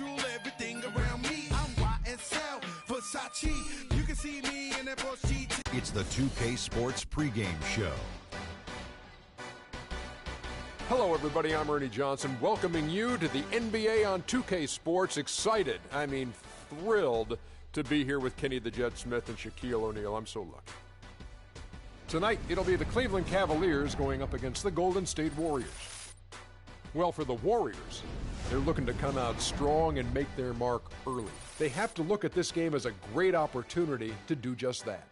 natural, everything around me. I'm YSL, Versace. You can see me in that Porsche. It's the 2K Sports pregame show. Hello, everybody. I'm Ernie Johnson, welcoming you to the NBA on 2K Sports. Excited, thrilled to be here with Kenny the Jet Smith and Shaquille O'Neal. I'm so lucky. Tonight, it'll be the Cleveland Cavaliers going up against the Golden State Warriors. Well, for the Warriors, they're looking to come out strong and make their mark early. They have to look at this game as a great opportunity to do just that.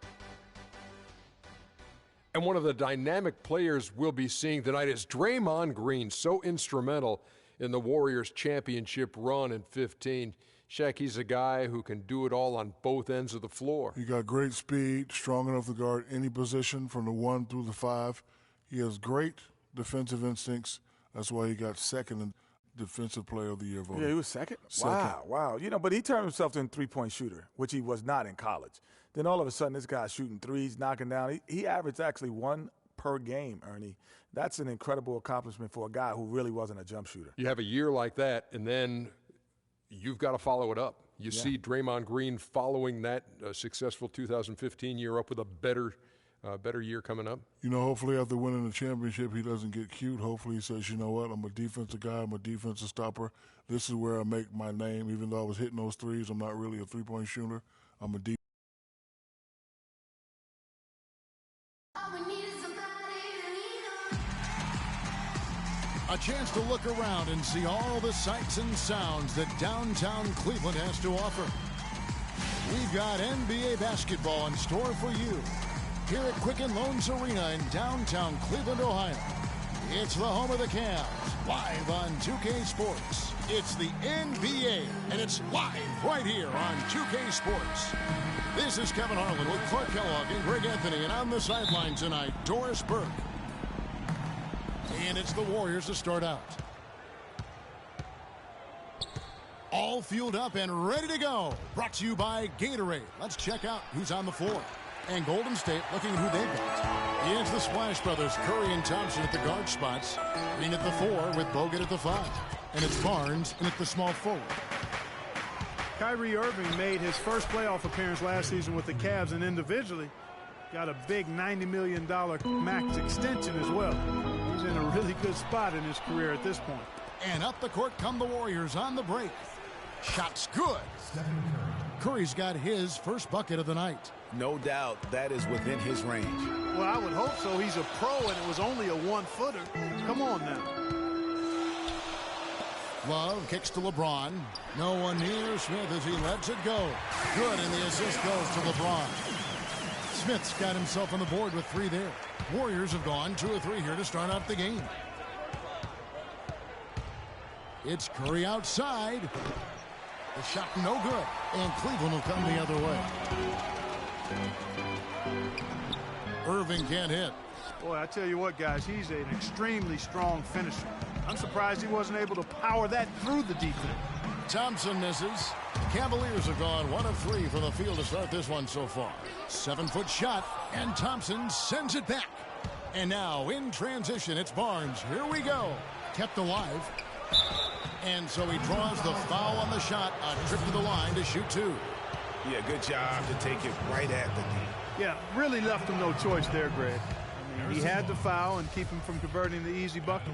And one of the dynamic players we'll be seeing tonight is Draymond Green, so instrumental in the Warriors' championship run in 15. Shaq, he's a guy who can do it all on both ends of the floor. He got great speed, strong enough to guard any position from the 1 through the 5. He has great defensive instincts. That's why he got second in Defensive Player of the Year voting. Yeah, he was second? Wow. You know, but he turned himself into a three-point shooter, which he was not in college. Then all of a sudden, this guy's shooting threes, knocking down. He averaged actually 1 per game, Ernie. That's an incredible accomplishment for a guy who really wasn't a jump shooter. You have a year like that, and then you've got to follow it up. You see Draymond Green following that successful 2015 year up with a better year coming up. You know, hopefully after winning the championship, he doesn't get cute. Hopefully he says, you know what, I'm a defensive guy. I'm a defensive stopper. This is where I make my name. Even though I was hitting those threes, I'm not really a three-point shooter. I'm a A chance to look around and see all the sights and sounds that downtown Cleveland has to offer. We've got NBA basketball in store for you here at Quicken Loans Arena in downtown Cleveland, Ohio. It's the home of the Cavs, live on 2K Sports. It's the NBA, and it's live right here on 2K Sports. This is Kevin Harlan with Clark Kellogg and Greg Anthony, and on the sideline tonight, Doris Burke. And it's the Warriors to start out. All fueled up and ready to go. Brought to you by Gatorade. Let's check out who's on the floor. And Golden State looking at who they've got. It's the Splash Brothers, Curry and Thompson at the guard spots. Green at the 4 with Bogut at the 5. And it's Barnes in at the small forward. Kyrie Irving made his first playoff appearance last season with the Cavs, and individually got a big $90 million max extension as well. He's in a really good spot in his career at this point. And up the court come the Warriors on the break. Shot's good. Curry's got his first bucket of the night. No doubt that is within his range. Well, I would hope so. He's a pro, and it was only a 1-footer. Come on now. Love kicks to LeBron. No one near Smith as he lets it go. Good, and the assist goes to LeBron. Smith's got himself on the board with 3 there. Warriors have gone 2 or 3 here to start off the game. It's Curry outside. The shot no good, and Cleveland will come the other way. Irving can't hit. Boy, I tell you what, guys, he's an extremely strong finisher. I'm surprised he wasn't able to power that through the defense. Thompson misses. Cavaliers have gone 1 of 3 from the field to start this one so far. 7-foot shot, and Thompson sends it back. And now in transition, it's Barnes. Here we go. Kept alive. And so he draws the foul on the shot. A trip to the line to shoot 2. Yeah, good job to take it right at the knee. Yeah, really left him no choice there, Greg. I mean, he had to foul and keep him from converting the easy bucket.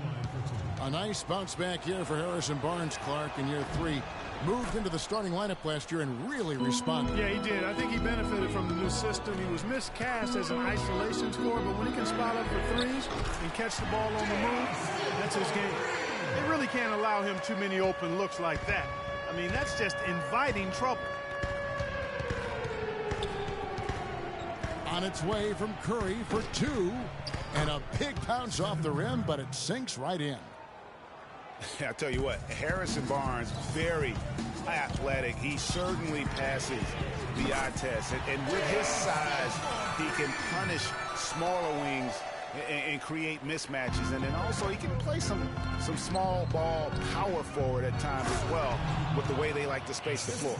A nice bounce back here for Harrison Barnes, Clark, in year 3. Moved into the starting lineup last year and really responded. Yeah, he did. I think he benefited from the new system. He was miscast as an isolation scorer, but when he can spot up for threes and catch the ball on the move, that's his game. They really can't allow him too many open looks like that. I mean, that's just inviting trouble. On its way from Curry for 2. And a big bounce off the rim, but it sinks right in. I tell you what, Harrison Barnes, very athletic. He certainly passes the eye test. And with his size, he can punish smaller wings and create mismatches. And then also he can play some small ball power forward at times as well with the way they like to space the floor.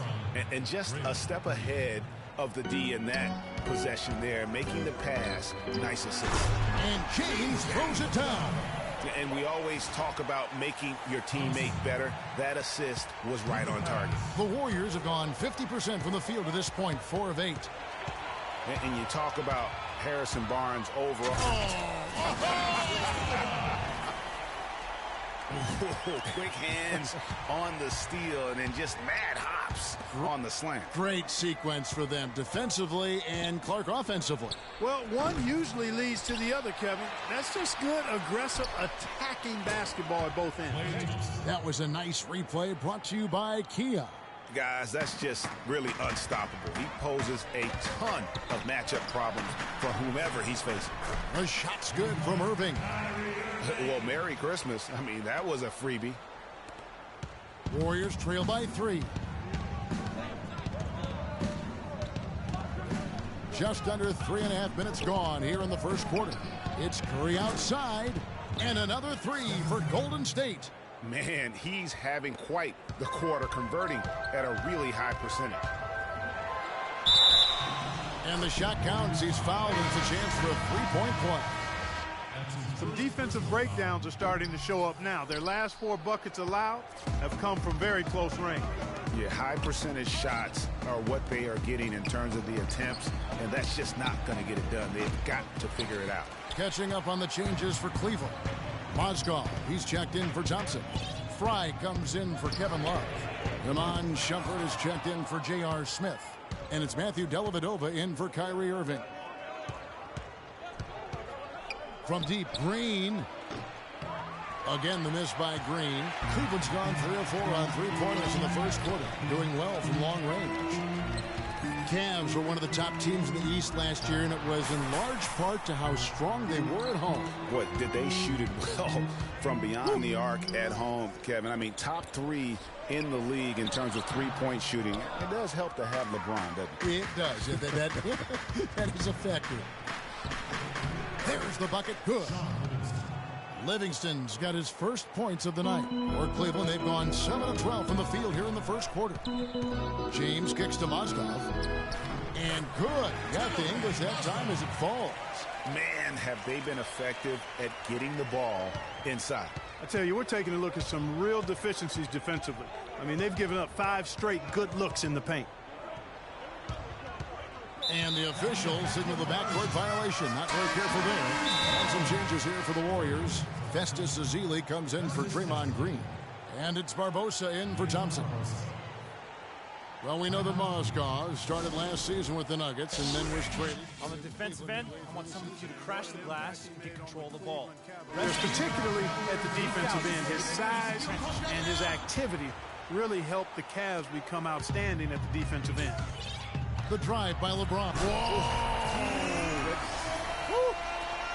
And just a step ahead of the D in that possession there, making the pass. Nice assist. And James throws it down. And we always talk about making your teammate better. That assist was right on target. The Warriors have gone 50% from the field to this point, 4 of 8. And you talk about Harrison Barnes overall. Quick hands on the steal and then just mad hops on the slant. Great sequence for them defensively and Clark offensively. Well, one usually leads to the other, Kevin. That's just good, aggressive, attacking basketball at both ends. That was a nice replay brought to you by Kia. Guys, that's just really unstoppable. He poses a ton of matchup problems for whomever he's facing. The shot's good from Irving. Well, Merry Christmas. I mean, that was a freebie. Warriors trail by 3. Just under 3.5 minutes gone here in the first quarter. It's Curry outside, and another 3 for Golden State. Man, he's having quite the quarter, converting at a really high percentage. And the shot counts. He's fouled, and it's a chance for a 3-point play. Some defensive breakdowns are starting to show up now. Their last 4 buckets allowed have come from very close range. Yeah, high percentage shots are what they are getting in terms of the attempts, and that's just not going to get it done. They've got to figure it out. Catching up on the changes for Cleveland. Mozgov, he's checked in for Thompson. Fry comes in for Kevin Love. Iman Shumpert is checked in for J.R. Smith. And it's Matthew Dellavedova in for Kyrie Irving. From deep, Green. Again, the miss by Green. Cleveland's gone 3 of 4 on 3-pointers in the first quarter, doing well from long range. Cavs were one of the top teams in the East last year, and it was in large part to how strong they were at home. Boy, did they shoot it well from beyond the arc at home, Kevin. I mean, top 3 in the league in terms of three-point shooting. It does help to have LeBron, doesn't it? It does. That is effective. There's the bucket. Good. Livingston's got his first points of the night. For Cleveland, they've gone 7 of 12 from the field here in the first quarter. James kicks to Mozgov. And good. Got the English that time as it falls. Man, have they been effective at getting the ball inside. I tell you, we're taking a look at some real deficiencies defensively. I mean, they've given up 5 straight good looks in the paint. And the officials signal the backcourt violation. Not very careful there. And some changes here for the Warriors. Festus Ezeli comes in for Draymond Green. And it's Barbosa in for Thompson. Well, we know that Mozgov started last season with the Nuggets and then was traded. On the defensive end, I want someone to crash the glass and get control of the ball. There's particularly at the defensive end, his size and his activity really helped the Cavs become outstanding at the defensive end. The drive by LeBron.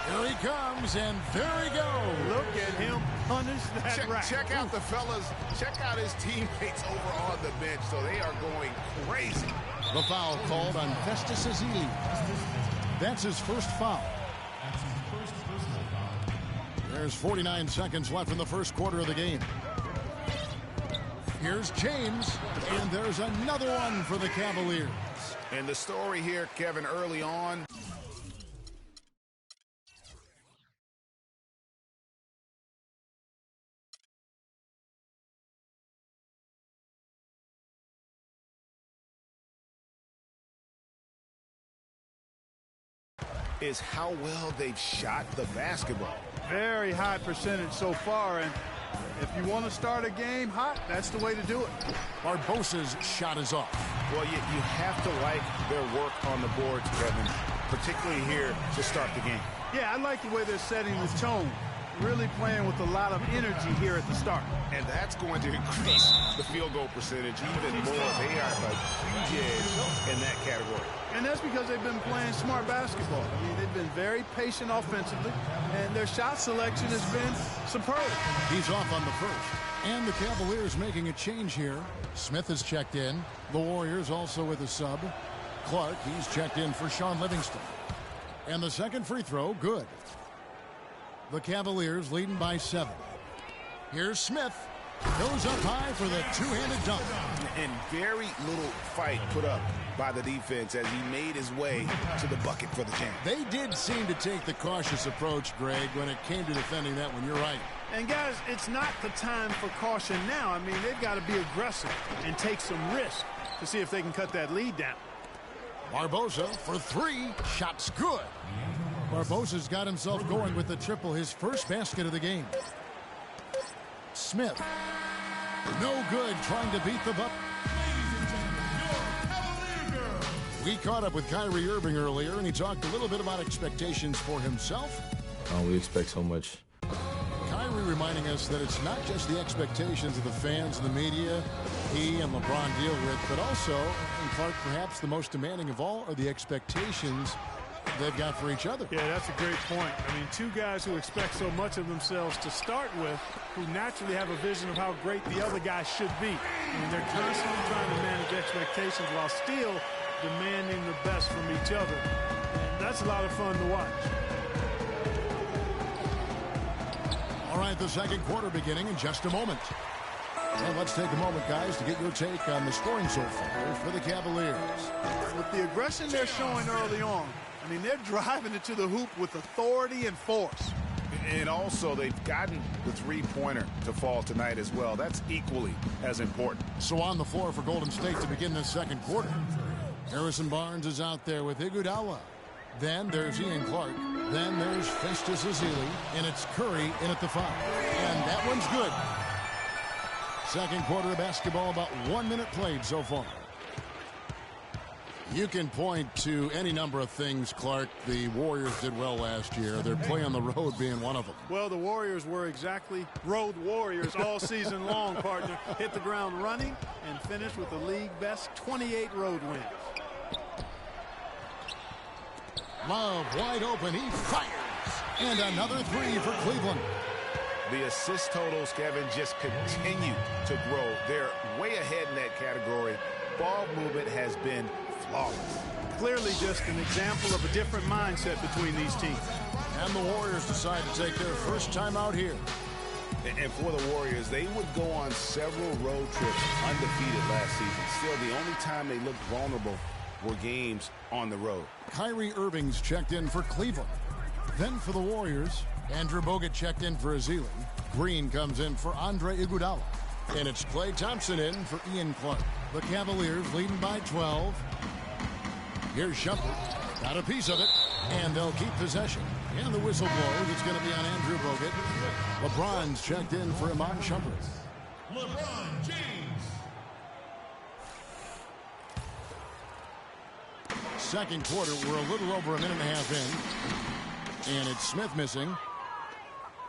Here he comes, and there he goes. Look at him punish that rack. Check out the fellas. Check out his teammates over on the bench. So they are going crazy. The foul called on Festus Ezeli. That's his first foul. There's 49 seconds left in the first quarter of the game. Here's James, and there's another one for the Cavaliers. And the story here, Kevin, early on. Is how well they've shot the basketball. Very high percentage so far, and if you want to start a game hot, that's the way to do it. Barbosa's shot is off. Well, you have to like their work on the boards, Kevin, particularly here to start the game. Yeah, I like the way they're setting the tone. Really playing with a lot of energy here at the start. And that's going to increase the field goal percentage even more. They are a huge edge in that category. And that's because they've been playing smart basketball. I mean, they've been very patient offensively, and their shot selection has been superb. He's off on the first. And the Cavaliers making a change here. Smith is checked in. The Warriors also with a sub. Clark, he's checked in for Sean Livingston. And the second free throw, good. The Cavaliers leading by 7. Here's Smith. Goes up high for the two-handed dunk. And very little fight put up by the defense as he made his way to the bucket for the jam. They did seem to take the cautious approach, Greg, when it came to defending that one. You're right. And, guys, it's not the time for caution now. I mean, they've got to be aggressive and take some risk to see if they can cut that lead down. Barbosa for three. Shot's good. Barbosa's got himself going with the triple, his first basket of the game. Smith. No good, trying to beat the buck. We caught up with Kyrie Irving earlier, and he talked a little bit about expectations for himself. We expect so much. Kyrie reminding us that it's not just the expectations of the fans and the media he and LeBron deal with, but also, and Clark, perhaps the most demanding of all, are the expectations they've got for each other. Yeah, that's a great point. I mean, two guys who expect so much of themselves to start with, who naturally have a vision of how great the other guy should be. I mean, they're constantly trying to manage expectations while still demanding the best from each other. And that's a lot of fun to watch. All right, the second quarter beginning in just a moment. Well, let's take a moment, guys, to get your take on the scoring so far for the Cavaliers. With the aggression they're showing early on, I mean, they're driving it to the hoop with authority and force. And also, they've gotten the three-pointer to fall tonight as well. That's equally as important. So on the floor for Golden State to begin this second quarter. Harrison Barnes is out there with Iguodala. Then there's Ian Clark. Then there's Festus Ezeli. And it's Curry in at the 5. And that one's good. Second quarter of basketball, about 1 minute played so far. You can point to any number of things, Clark. The Warriors did well last year. Their play on the road being one of them. Well, the Warriors were exactly road warriors all season long, partner. Hit the ground running and finished with the league best 28 road wins. Love wide open. He fires. And another three for Cleveland. The assist totals, Kevin, just continue to grow. They're way ahead in that category. Ball movement has been flawless. Clearly just an example of a different mindset between these teams. And the Warriors decide to take their first time out here. And for the Warriors, they would go on several road trips undefeated last season. Still, the only time they looked vulnerable were games on the road. Kyrie Irving's checked in for Cleveland. Then for the Warriors, Andrew Bogut checked in for Ezeli. Green comes in for Andre Iguodala. And it's Klay Thompson in for Ian Clark. The Cavaliers leading by 12. Here's Shumpert. Got a piece of it. And they'll keep possession. And the whistle blows. It's going to be on Andrew Bogut. LeBron's checked in for Iman Shumpert. LeBron James. Second quarter, we're a little over a minute and a half in. And it's Smith missing.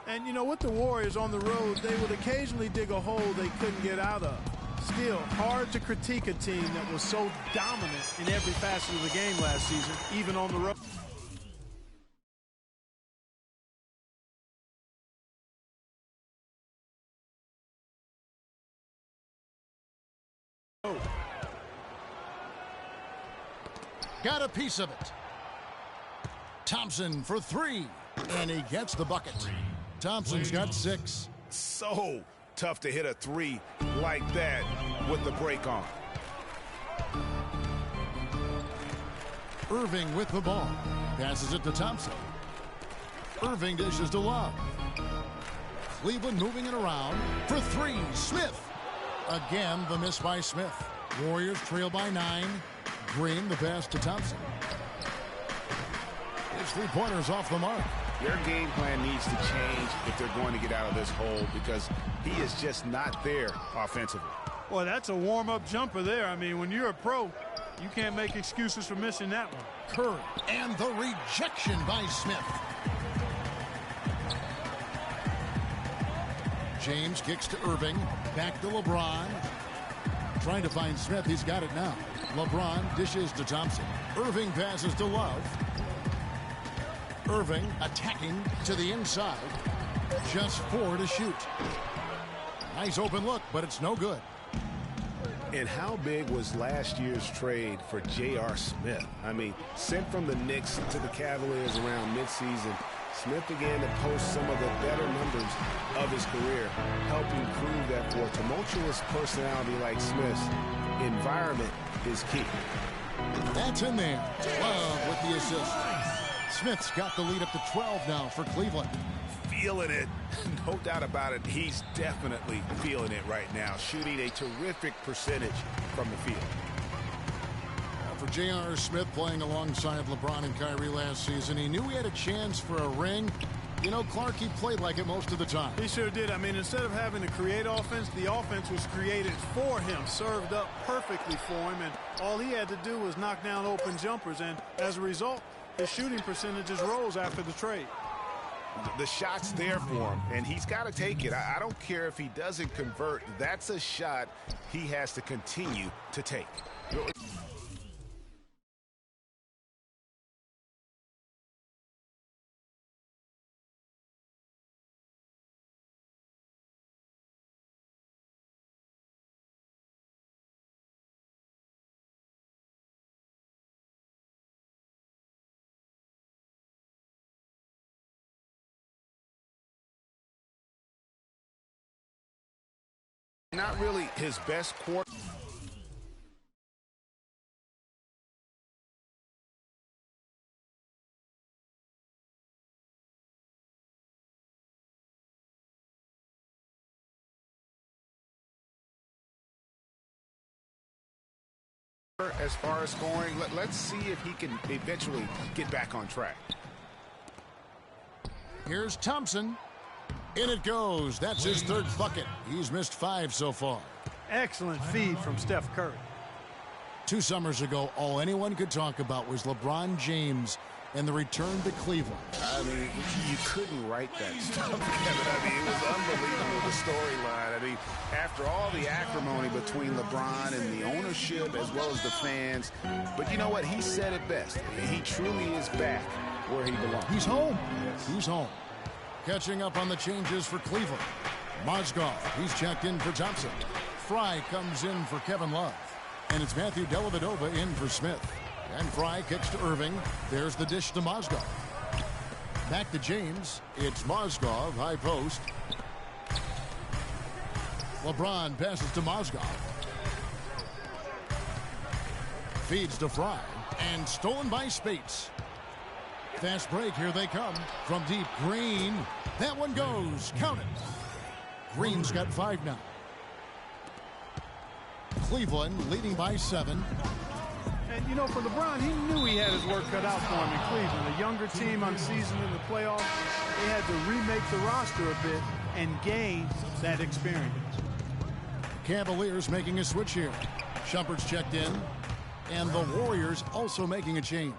And, you know, with the Warriors on the road, they would occasionally dig a hole they couldn't get out of. Still, hard to critique a team that was so dominant in every facet of the game last season, even on the road. Got a piece of it. Thompson for three. And he gets the bucket. Thompson's got 6. So tough to hit a three like that with the break on. Irving with the ball. Passes it to Thompson. Irving dishes to Love. Cleveland moving it around for 3. Smith. Again, the miss by Smith. Warriors trail by 9. Green, the pass to Thompson. His three-pointers off the mark. Their game plan needs to change if they're going to get out of this hole because he is just not there offensively. Well, that's a warm-up jumper there. I mean, when you're a pro, you can't make excuses for missing that one. Curry, and the rejection by Smith. James kicks to Irving. Back to LeBron. Trying to find Smith. He's got it now. LeBron dishes to Thompson. Irving passes to Love. Irving attacking to the inside. Just 4 to shoot. Nice open look, but it's no good. And how big was last year's trade for J.R. Smith? I mean, sent from the Knicks to the Cavaliers around midseason. Smith began to post some of the better numbers of his career, helping prove that for a tumultuous personality like Smith's, environment is key. That's in there. Love with the assist. Smith's got the lead up to 12 now for Cleveland. Feeling it. No doubt about it. He's definitely feeling it right now, shooting a terrific percentage from the field. For J.R. Smith playing alongside LeBron and Kyrie last season, he knew he had a chance for a ring. You know, Clark, he played like it most of the time. He sure did. I mean, instead of having to create offense, the offense was created for him, served up perfectly for him, and all he had to do was knock down open jumpers, and as a result, his shooting percentages rose after the trade. The shot's there for him, and he's got to take it. I don't care if he doesn't convert. That's a shot he has to continue to take. Not really his best quarter. As far as scoring, let's see if he can eventually get back on track. Here's Thompson. In it goes. That's his third bucket. He's missed 5 so far. Excellent feed from Steph Curry. 2 summers ago, all anyone could talk about was LeBron James and the return to Cleveland. I mean, you couldn't write that stuff, Kevin. I mean, it was unbelievable, the storyline. I mean, after all the acrimony between LeBron and the ownership as well as the fans, but you know what? He said it best. He truly is back where he belongs. He's home. He's home. Catching up on the changes for Cleveland. Mozgov, he's checked in for Thompson. Fry comes in for Kevin Love. And it's Matthew Dellavedova in for Smith. And Fry kicks to Irving. There's the dish to Mozgov. Back to James. It's Mozgov, high post. LeBron passes to Mozgov. Feeds to Fry. And stolen by Spates. Fast break, here they come. From deep, Green. That one goes. Count it. Green's got 5 now. Cleveland leading by 7. And, you know, for LeBron, he knew he had his work cut out for him in Cleveland. A younger team unseasoned in the playoffs. They had to remake the roster a bit and gain that experience. Cavaliers making a switch here. Shumpert's checked in. And the Warriors also making a change.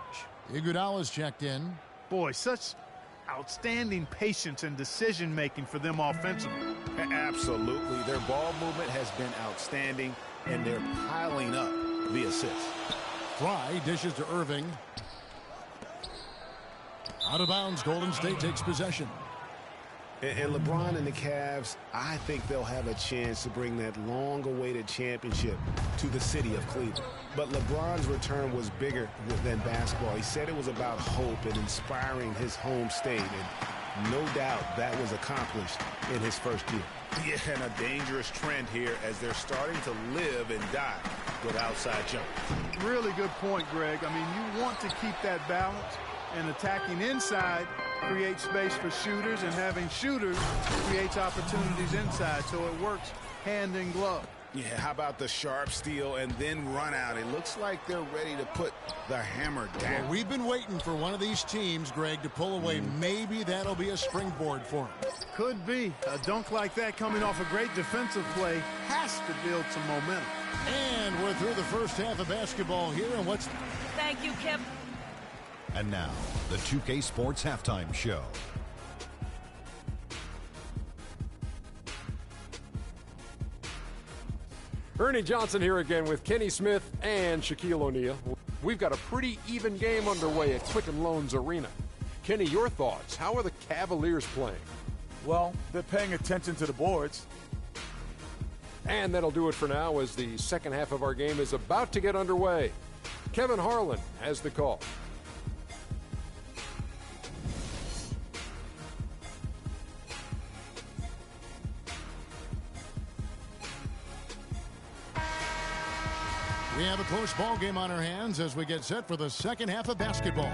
Iguodala's checked in. Boy, such outstanding patience and decision-making for them offensively. Absolutely. Their ball movement has been outstanding, and they're piling up the assists. Fry dishes to Irving. Out of bounds, Golden State takes possession. And LeBron and the Cavs, I think they'll have a chance to bring that long-awaited championship to the city of Cleveland. But LeBron's return was bigger than basketball. He said it was about hope and inspiring his home state, and no doubt that was accomplished in his first year. Yeah, and a dangerous trend here as they're starting to live and die with outside jumpers. Really good point, Greg. I mean, you want to keep that balance, and attacking inside creates space for shooters, and having shooters creates opportunities inside, so it works hand in glove. Yeah, how about the sharp steal and then run out? It looks like they're ready to put the hammer down. Well, we've been waiting for one of these teams, Greg, to pull away. Maybe that'll be a springboard for them. Could be. A dunk like that coming off a great defensive play has to build some momentum. And we're through the first half of basketball here, and what's... Thank you, Kip. And now, the 2K Sports Halftime Show. Ernie Johnson here again with Kenny Smith and Shaquille O'Neal. We've got a pretty even game underway at Quicken Loans Arena. Kenny, your thoughts? How are the Cavaliers playing? Well, they're paying attention to the boards. And that'll do it for now as the second half of our game is about to get underway. Kevin Harlan has the call. We have a close ball game on our hands as we get set for the second half of basketball.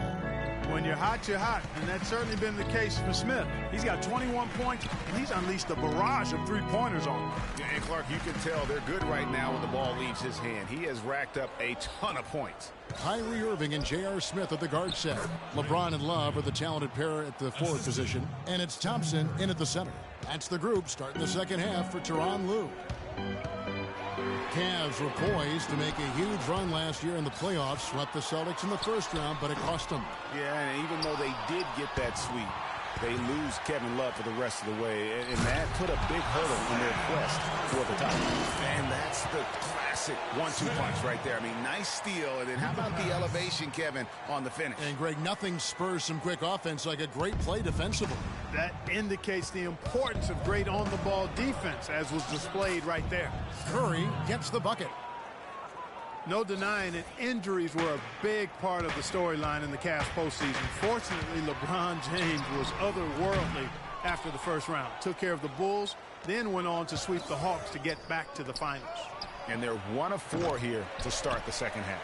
When you're hot, and that's certainly been the case for Smith. He's got 21 points, and he's unleashed a barrage of three-pointers on them. Yeah, and Clark, you can tell they're good right now when the ball leaves his hand. He has racked up a ton of points. Kyrie Irving and J.R. Smith at the guard set. LeBron and Love are the talented pair at the forward position, and it's Thompson in at the center. That's the group starting the second half for Tyronn Lue. Cavs were poised to make a huge run last year in the playoffs, swept the Celtics in the first round, but it cost them. Yeah, and even though they did get that sweep, they lose Kevin Love for the rest of the way, and that put a big hurdle in their quest for the top. And that's the classic 1-2 punch right there. I mean, nice steal, and then how about the elevation, Kevin, on the finish? And, Greg, nothing spurs some quick offense like a great play defensively. That indicates the importance of great on-the-ball defense, as was displayed right there. Curry gets the bucket. No denying it, injuries were a big part of the storyline in the Cavs postseason. Fortunately, LeBron James was otherworldly after the first round. Took care of the Bulls, then went on to sweep the Hawks to get back to the finals. And they're 1 of 4 here to start the second half.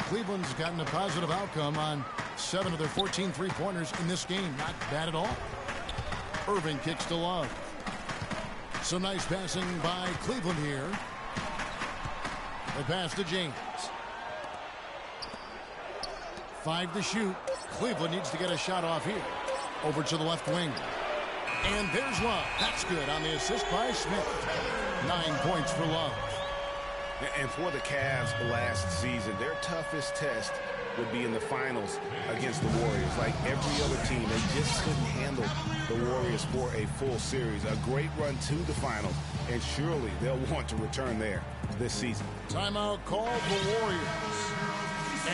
Cleveland's gotten a positive outcome on 7 of their 14 three-pointers in this game. Not bad at all. Irving kicks to Love. Some nice passing by Cleveland here. The pass to James. 5 to shoot. Cleveland needs to get a shot off here. Over to the left wing. And there's Love. That's good on the assist by Smith. 9 points for Love. And for the Cavs last season, their toughest test would be in the finals against the Warriors. Like every other team, they just couldn't handle the Warriors for a full series. A great run to the finals, and surely they'll want to return there this season. Timeout call for Warriors.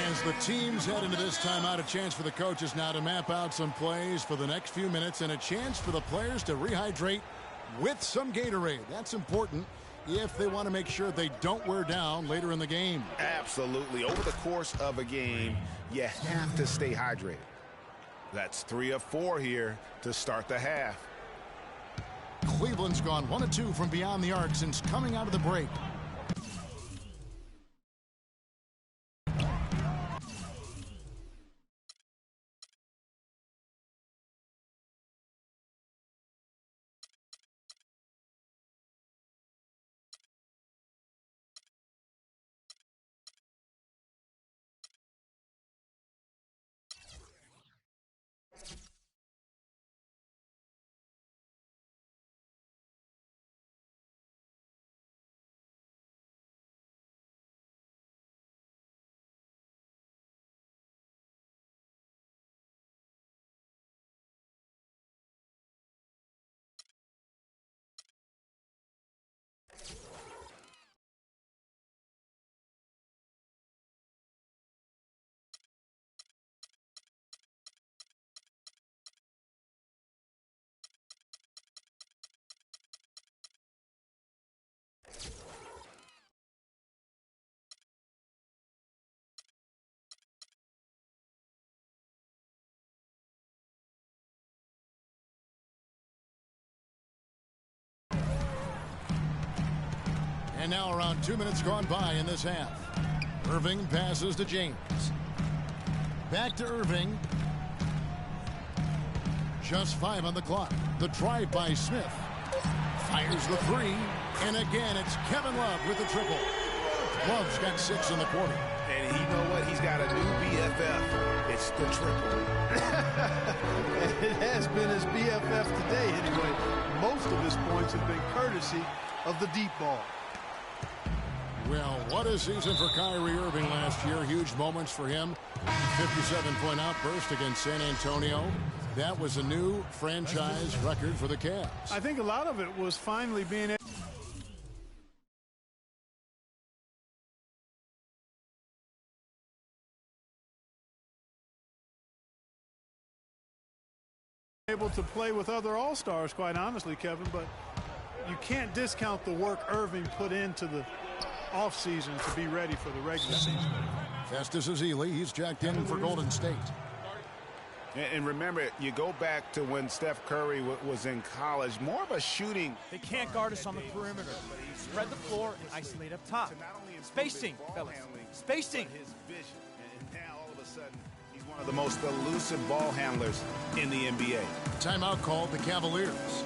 As the teams head into this timeout, a chance for the coaches now to map out some plays for the next few minutes and a chance for the players to rehydrate with some Gatorade. That's important if they want to make sure they don't wear down later in the game. Absolutely. Over the course of a game, you have to stay hydrated. That's 3 of 4 here to start the half. Cleveland's gone 1 of 2 from beyond the arc since coming out of the break. And now around 2 minutes gone by in this half. Irving passes to James. Back to Irving. Just 5 on the clock. The drive by Smith. Fires the 3. And again, it's Kevin Love with the triple. Love's got 6 in the quarter. And you know what? He's got a new BFF. It's the triple. It has been his BFF today anyway. Most of his points have been courtesy of the deep ball. Well, what a season for Kyrie Irving last year. Huge moments for him. 57-point outburst against San Antonio. That was a new franchise record for the Cavs. I think a lot of it was finally being able to play with other all-stars, quite honestly, Kevin, but you can't discount the work Irving put into the offseason to be ready for the regular season. Festus Ezeli, he's checked in for Golden State. And remember, you go back to when Steph Curry was in college, more of a shooting. They can't guard us on the perimeter. Spread the floor and isolate up top. Spacing, fellas. Spacing. His vision. And now, all of a sudden, he's one of the most elusive ball handlers in the NBA. Timeout called the Cavaliers.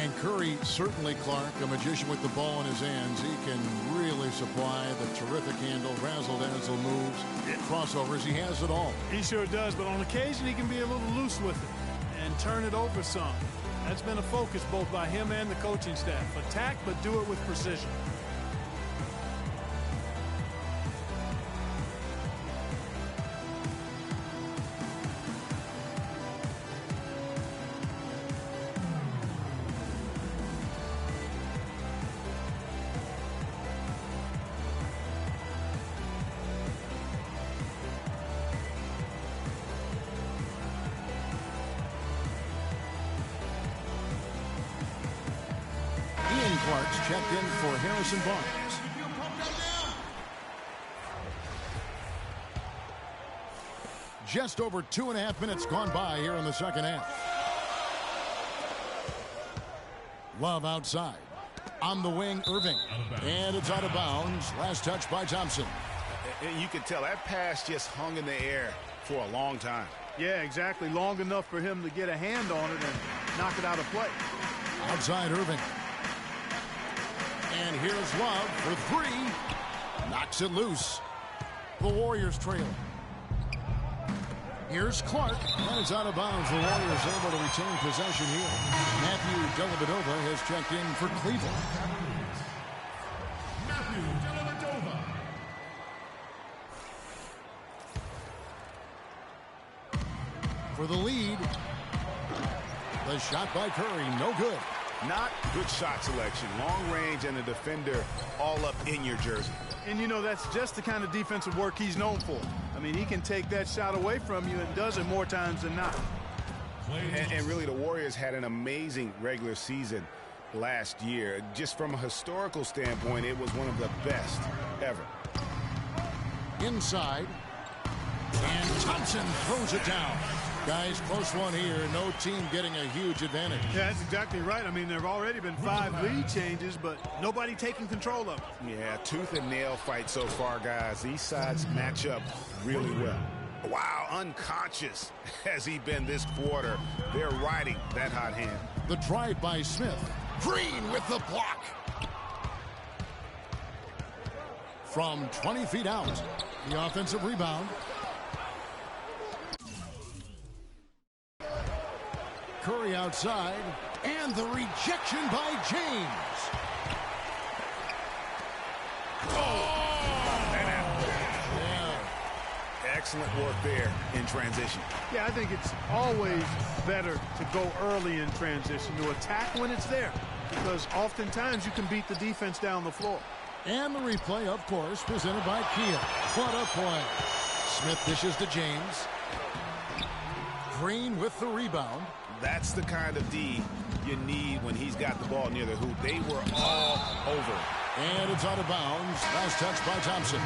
And Curry, certainly, Clark, a magician with the ball in his hands. He can really supply the terrific handle, razzle-dazzle moves, crossovers. He has it all. He sure does, but on occasion he can be a little loose with it and turn it over some. That's been a focus both by him and the coaching staff. Attack, but do it with precision. Clark's checked in for Harrison Barnes. Just over 2.5 minutes gone by here in the second half. Love outside. On the wing, Irving. And it's out of bounds. Last touch by Thompson. And you can tell that pass just hung in the air for a long time. Yeah, exactly. Long enough for him to get a hand on it and knock it out of play. Outside Irving. And here's Love for three. Knocks it loose. The Warriors trailing. Here's Clark. And it's out of bounds. The Warriors able to retain possession here. Matthew Dellavedova has checked in for Cleveland. Matthew Dellavedova. For the lead. The shot by Curry, no good. Not good shot selection. Long range and a defender all up in your jersey. And, you know, that's just the kind of defensive work he's known for. I mean, he can take that shot away from you and does it more times than not. And really, the Warriors had an amazing regular season last year. Just from a historical standpoint, it was one of the best ever. Inside. And Thompson throws it down. Guys, close one here. No team getting a huge advantage. Yeah, that's exactly right. I mean, there have already been 5 lead changes, but nobody taking control of it. Yeah, tooth and nail fight so far, guys. These sides match up really well. Wow, unconscious has he been this quarter. They're riding that hot hand. The drive by Smith. Green with the block. From 20 feet out, the offensive rebound. Curry outside, and the rejection by James. Yeah. Excellent work there in transition. Yeah, I think it's always better to go early in transition, to attack when it's there, because oftentimes you can beat the defense down the floor. And the replay, of course, presented by Kia. What a play. Smith dishes to James. Green with the rebound. That's the kind of D you need when he's got the ball near the hoop. They were all over. And it's out of bounds. Last touch by Thompson.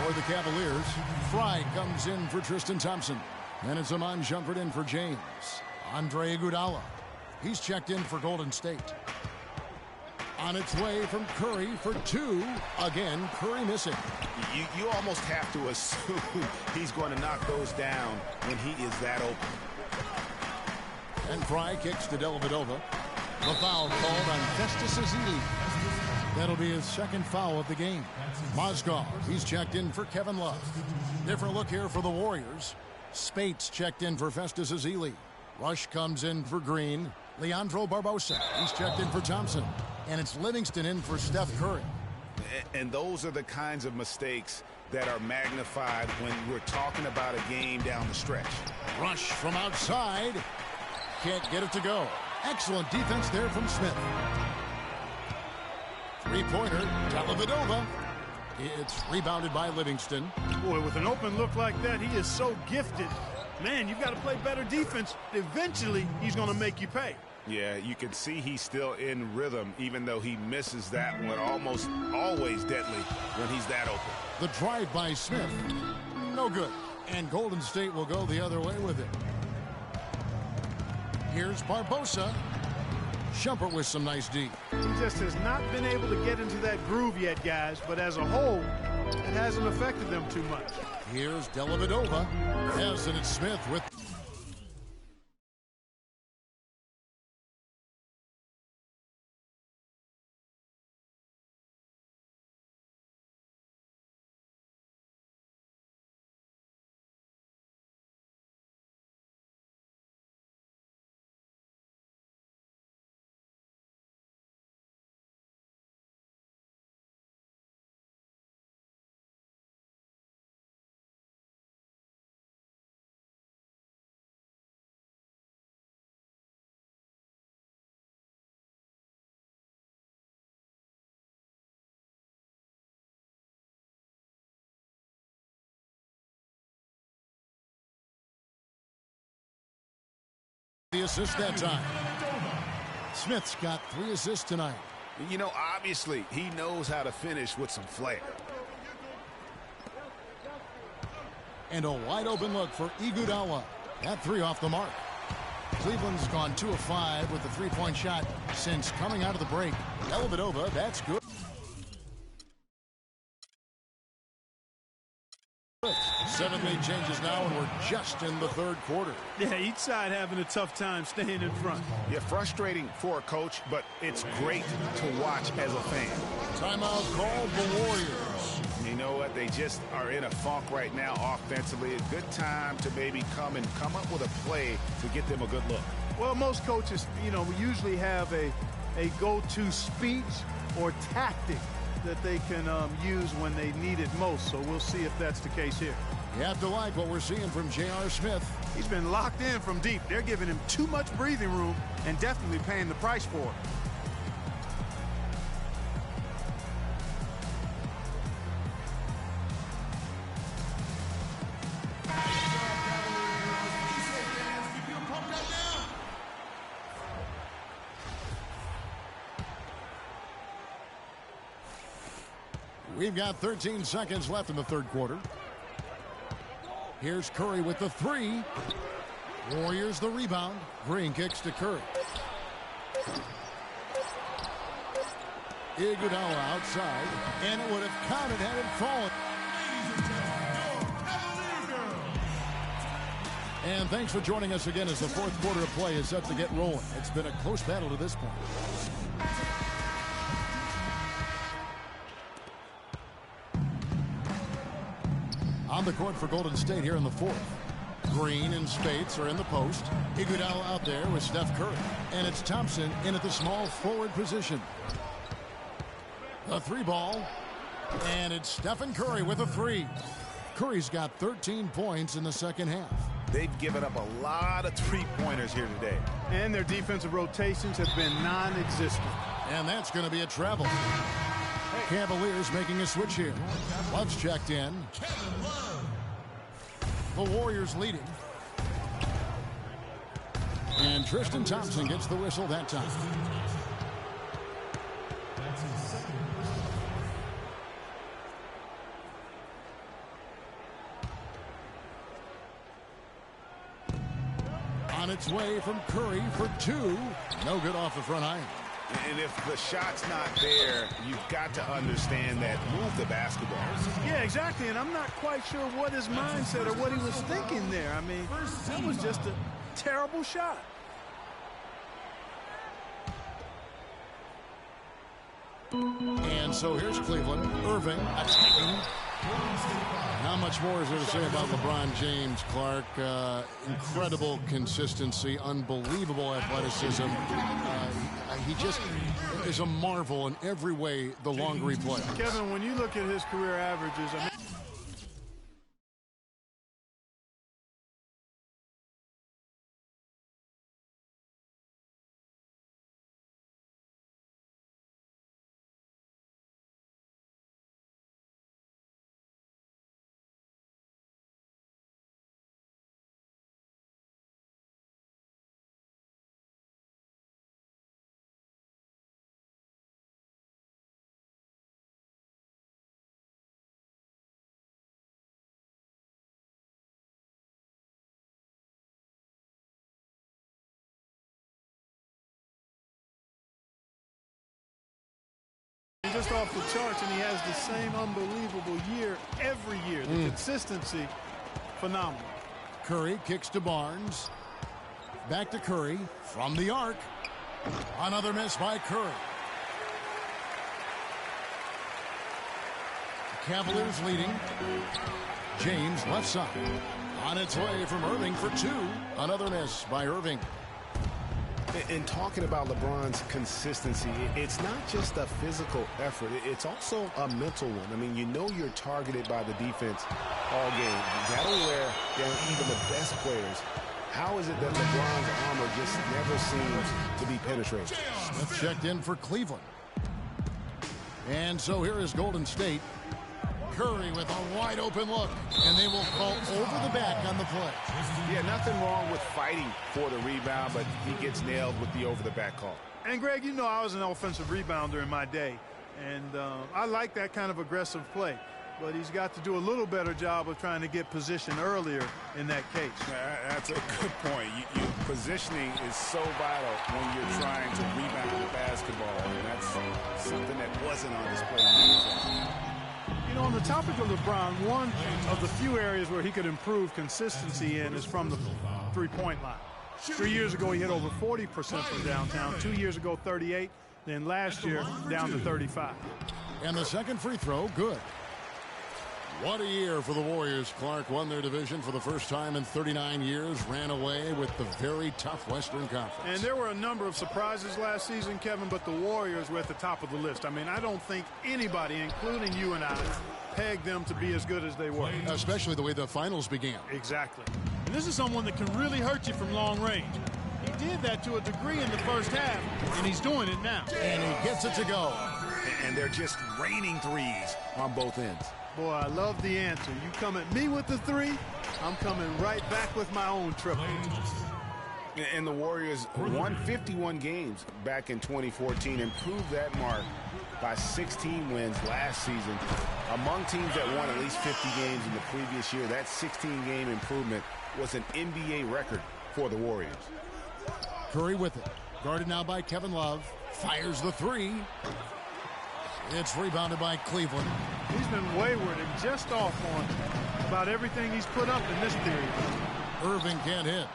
For the Cavaliers, Fry comes in for Tristan Thompson. And it's Amon Shumpert in for James. Andre Iguodala. He's checked in for Golden State. On its way from Curry for 2. Again, Curry missing. You almost have to assume he's going to knock those down when he is that open. And Fry kicks to Dellavedova. The foul called on Festus Ezeli. That'll be his second foul of the game. Mozgov, he's checked in for Kevin Love. Different look here for the Warriors. Spates checked in for Festus Ezeli. Rush comes in for Green. Leandro Barbosa, he's checked in for Thompson. And it's Livingston in for Steph Curry. And those are the kinds of mistakes that are magnified when we're talking about a game down the stretch. Rush from outside. Can't get it to go. Excellent defense there from Smith. Three-pointer, Dellavedova. It's rebounded by Livingston. Boy, with an open look like that, he is so gifted. Man, you've got to play better defense. Eventually, he's going to make you pay. Yeah, you can see he's still in rhythm, even though he misses that one. Almost always deadly when he's that open. The drive by Smith. No good. And Golden State will go the other way with it. Here's Barbosa. Shumpert with some nice D. He just has not been able to get into that groove yet, guys. But as a whole, it hasn't affected them too much. Here's Dellavedova. Yes, and it's Smith with... the assist that time. Smith's got 3 assists tonight. You know, obviously, he knows how to finish with some flair. And a wide open look for Iguodala. That 3 off the mark. Cleveland's gone 2 of 5 with the 3-point shot since coming out of the break. Dellavedova, that's good. 7 late changes now, and we're just in the 3rd quarter. Yeah, each side having a tough time staying in front. Yeah, frustrating for a coach, but it's great to watch as a fan. Timeout called the Warriors. You know what? They just are in a funk right now offensively. A good time to maybe come up with a play to get them a good look. Well, most coaches, you know, usually have a go-to speech or tactic that they can use when they need it most. So we'll see if that's the case here. You have to like what we're seeing from J.R. Smith. He's been locked in from deep. They're giving him too much breathing room and definitely paying the price for it. We've got 13 seconds left in the 3rd quarter. Here's Curry with the 3. Warriors the rebound. Green kicks to Curry. Iguodala outside, and it would have counted had it fallen. And thanks for joining us again as the 4th quarter of play is set to get rolling. It's been a close battle to this point. On the court for Golden State here in the 4th. Green and Spates are in the post. Iguodala out there with Steph Curry. And it's Thompson in at the small forward position. The 3 ball. And it's Stephen Curry with a 3. Curry's got 13 points in the 2nd half. They've given up a lot of 3-pointers here today. And their defensive rotations have been non-existent. And that's going to be a travel. Cavaliers making a switch here. Love's checked in. The Warriors leading. And Tristan Thompson gets the whistle that time. On its way from Curry for 2. No good off the front iron. And if the shot's not there, you've got to understand that. Move the basketball. Yeah, exactly. And I'm not quite sure what his mindset or what he was thinking there. I mean, that was just a terrible shot. And so here's Cleveland. Irving attacking. How much more is there to say about LeBron James, Clark? Incredible consistency, unbelievable athleticism. He just is a marvel in every way the longer he plays. Kevin, when you look at his career averages, I mean, just off the charts, and he has the same unbelievable year every year. The consistency, phenomenal. Curry kicks to Barnes. Back to Curry from the arc. Another miss by Curry. Cavaliers leading. James left side. On its way from Irving for two. Another miss by Irving. In talking about LeBron's consistency, it's not just a physical effort. It's also a mental one. I mean, you know you're targeted by the defense all game. That'll wear down even the best players. How is it that LeBron's armor just never seems to be penetrated? Smith checked in for Cleveland. And so here is Golden State. Curry with a wide open look, and they will call over the back on the play. Yeah, nothing wrong with fighting for the rebound, but he gets nailed with the over the back call. And Greg, you know I was an offensive rebounder in my day, and I like that kind of aggressive play. But he's got to do a little better job of trying to get position earlier in that case. That's a good point. Positioning is so vital when you're trying to rebound the basketball, and that's something that wasn't on display. You know, on the topic of LeBron, one of the few areas where he could improve consistency in is from the three-point line. 3 years ago, he hit over 40% from downtown. 2 years ago, 38. Then last year, down to 35. And the second free throw, good. What a year for the Warriors. Clark won their division for the first time in 39 years, ran away with the very tough Western Conference. And there were a number of surprises last season, Kevin, but the Warriors were at the top of the list. I mean, I don't think anybody, including you and I, pegged them to be as good as they were. Especially the way the finals began. Exactly. And this is someone that can really hurt you from long range. He did that to a degree in the first half, and he's doing it now. And he gets it to go. And they're just raining threes on both ends. Boy, I love the answer. You come at me with the three, I'm coming right back with my own triple. And the Warriors won 51 games back in 2014, improved that mark by 16 wins last season. Among teams that won at least 50 games in the previous year, that 16-game improvement was an NBA record for the Warriors. Curry with it. Guarded now by Kevin Love. Fires the three. It's rebounded by Cleveland. He's been wayward and just off on about everything he's put up in this period. Irving can't hit.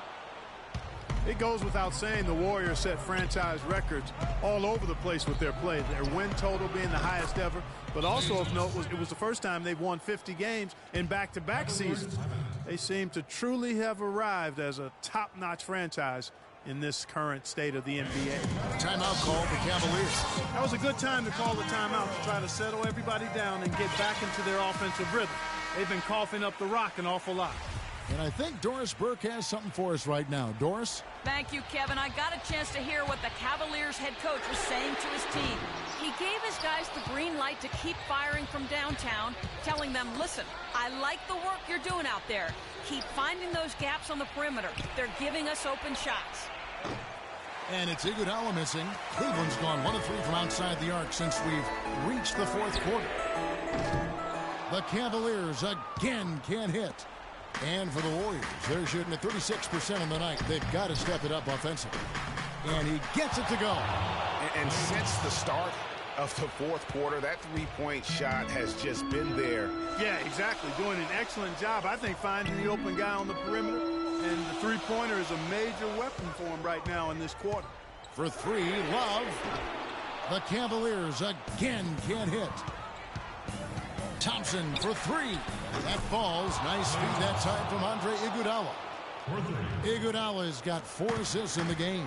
It goes without saying the Warriors set franchise records all over the place with their play. Their win total being the highest ever, but also of note it was the first time they've won 50 games in back-to-back seasons. They seem to truly have arrived as a top-notch franchise in this current state of the NBA. Timeout called the Cavaliers. That was a good time to call the timeout to try to settle everybody down and get back into their offensive rhythm. They've been coughing up the rock an awful lot. And I think Doris Burke has something for us right now. Doris? Thank you, Kevin. I got a chance to hear what the Cavaliers head coach was saying to his team. He gave his guys the green light to keep firing from downtown, telling them, listen, I like the work you're doing out there. Keep finding those gaps on the perimeter. They're giving us open shots. And it's Iguodala missing. Cleveland's gone 1 of 3 from outside the arc since we've reached the fourth quarter. The Cavaliers again can't hit. And for the Warriors, they're shooting at 36% on the night. They've got to step it up offensively. And he gets it to go. And since the start of the fourth quarter, that three-point shot has just been there. Yeah, exactly. Doing an excellent job, I think, finding the open guy on the perimeter. And the three-pointer is a major weapon for him right now in this quarter. For three, Love. The Cavaliers again can't hit. Thompson for three. That falls. Nice feed that time from Andre Iguodala. Iguodala's got 4 assists in the game.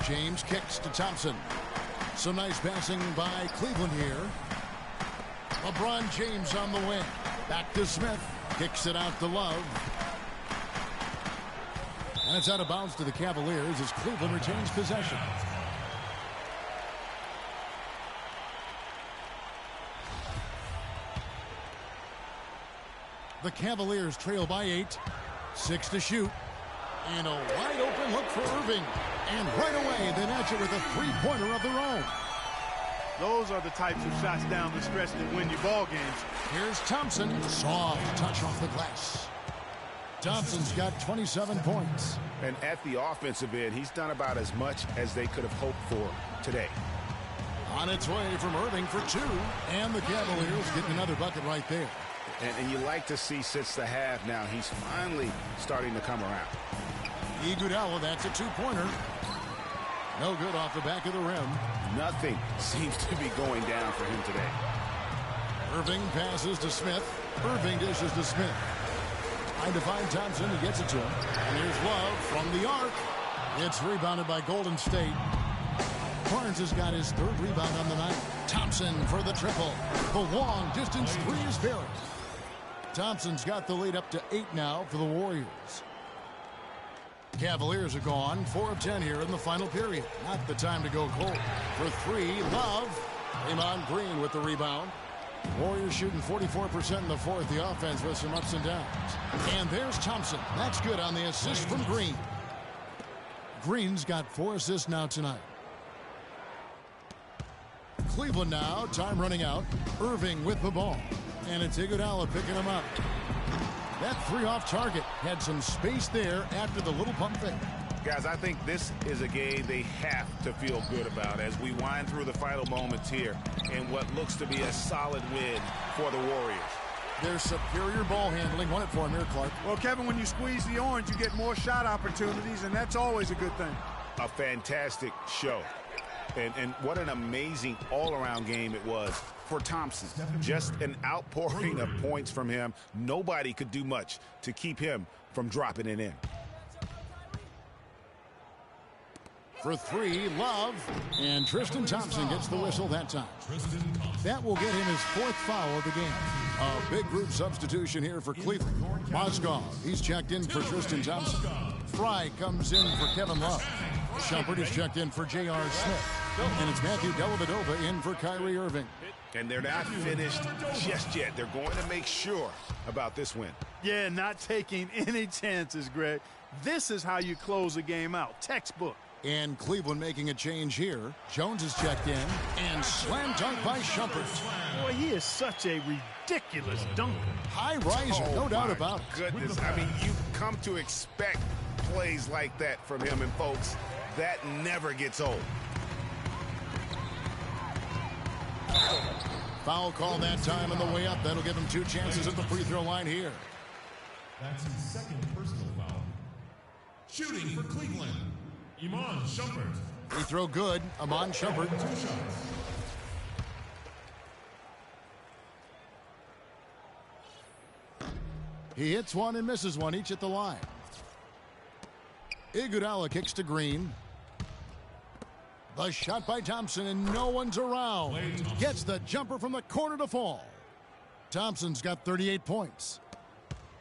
James kicks to Thompson. Some nice passing by Cleveland here. LeBron James on the wing. Back to Smith. Kicks it out to Love. And it's out of bounds to the Cavaliers as Cleveland retains possession. The Cavaliers trail by 8. 6 to shoot. And a wide open look for Irving. And right away, they match it with a three-pointer of their own. Those are the types of shots down the stretch that win you ball games. Here's Thompson. Soft touch off the glass. Thompson's got 27 points. And at the offensive end, he's done about as much as they could have hoped for today. On its way from Irving for 2. And the Cavaliers getting another bucket right there. And you like to see since the half now, he's finally starting to come around. Iguodala, that's a 2-pointer. No good off the back of the rim. Nothing seems to be going down for him today. Irving passes to Smith. Irving dishes to Smith. Trying to find Thompson. He gets it to him. And here's Love from the arc. It's rebounded by Golden State. Barnes has got his 3rd rebound on the night. Thompson for the triple. The long distance 3 is buried. Thompson's got the lead up to 8 now for the Warriors. Cavaliers are gone 4 of 10 here in the final period. Not the time to go cold. For 3, Love. Draymond Green with the rebound. Warriors shooting 44% in the 4th. The offense with some ups and downs. And there's Thompson. That's good on the assist from Green. Green's got 4 assists now tonight. Cleveland now. Time running out. Irving with the ball. And it's Iguodala picking him up. That 3 off target. Had some space there after the little pump fake. Guys, I think this is a game they have to feel good about as we wind through the final moments here in what looks to be a solid win for the Warriors. Their superior ball handling. Won it for him here, Clark. Well, Kevin, when you squeeze the orange, you get more shot opportunities, and that's always a good thing. A fantastic show. And what an amazing all-around game it was for Thompson. Just an outpouring of points from him. Nobody could do much to keep him from dropping it in. For 3, Love. And Tristan Thompson gets the whistle that time. That will get him his 4th foul of the game. A big group substitution here for Cleveland. Mozgov, he's checked in for Tristan Thompson. Fry comes in for Kevin Love. Shumpert is checked in for J.R. Smith. And it's Matthew Dellavedova in for Kyrie Irving. And they're not finished just yet. They're going to make sure about this win. Yeah, not taking any chances, Greg. This is how you close a game out. Textbook. And Cleveland making a change here. Jones is checked in. And slam dunk by Shumpert. Boy, he is such a ridiculous dunker. High riser, no doubt about it. Goodness, I mean, you've come to expect plays like that from him. And, folks, that never gets old. Foul call that time on the way up. That'll give him 2 chances at the free throw line here. That's his 2nd personal foul. Shooting for Cleveland, Iman Shumpert. Free throw good. Iman Shumpert. 2 shots. He hits one and misses one, each at the line. Iguodala kicks to Green. The shot by Thompson, and no one's around. Gets the jumper from the corner to fall. Thompson's got 38 points.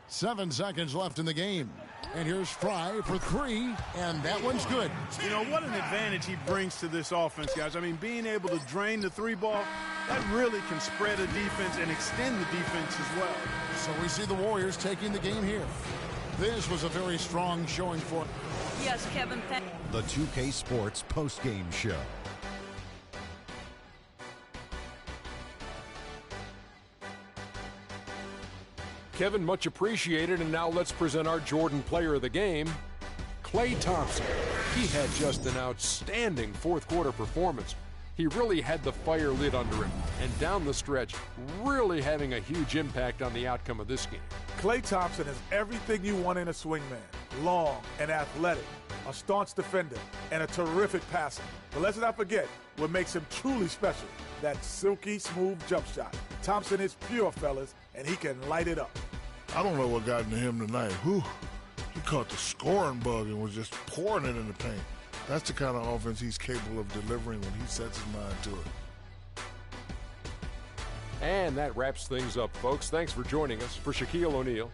7 seconds left in the game. And here's Fry for 3, and that one's good. You know, what an advantage he brings to this offense, guys. I mean, being able to drain the 3 ball, that really can spread a defense and extend the defense as well. So we see the Warriors taking the game here. This was a very strong showing for. Yes, Kevin. The 2K Sports postgame show. Kevin, much appreciated. And now let's present our Jordan player of the game, Klay Thompson. He had just an outstanding 4th quarter performance. He really had the fire lit under him, and down the stretch, really having a huge impact on the outcome of this game. Klay Thompson is everything you want in a swingman. Long and athletic, a staunch defender, and a terrific passer. But let's not forget what makes him truly special, that silky smooth jump shot. Thompson is pure, fellas, and he can light it up. I don't know what got into him tonight. Whew. He caught the scoring bug and was just pouring it in the paint. That's the kind of offense he's capable of delivering when he sets his mind to it. And that wraps things up, folks. Thanks for joining us. For Shaquille O'Neal,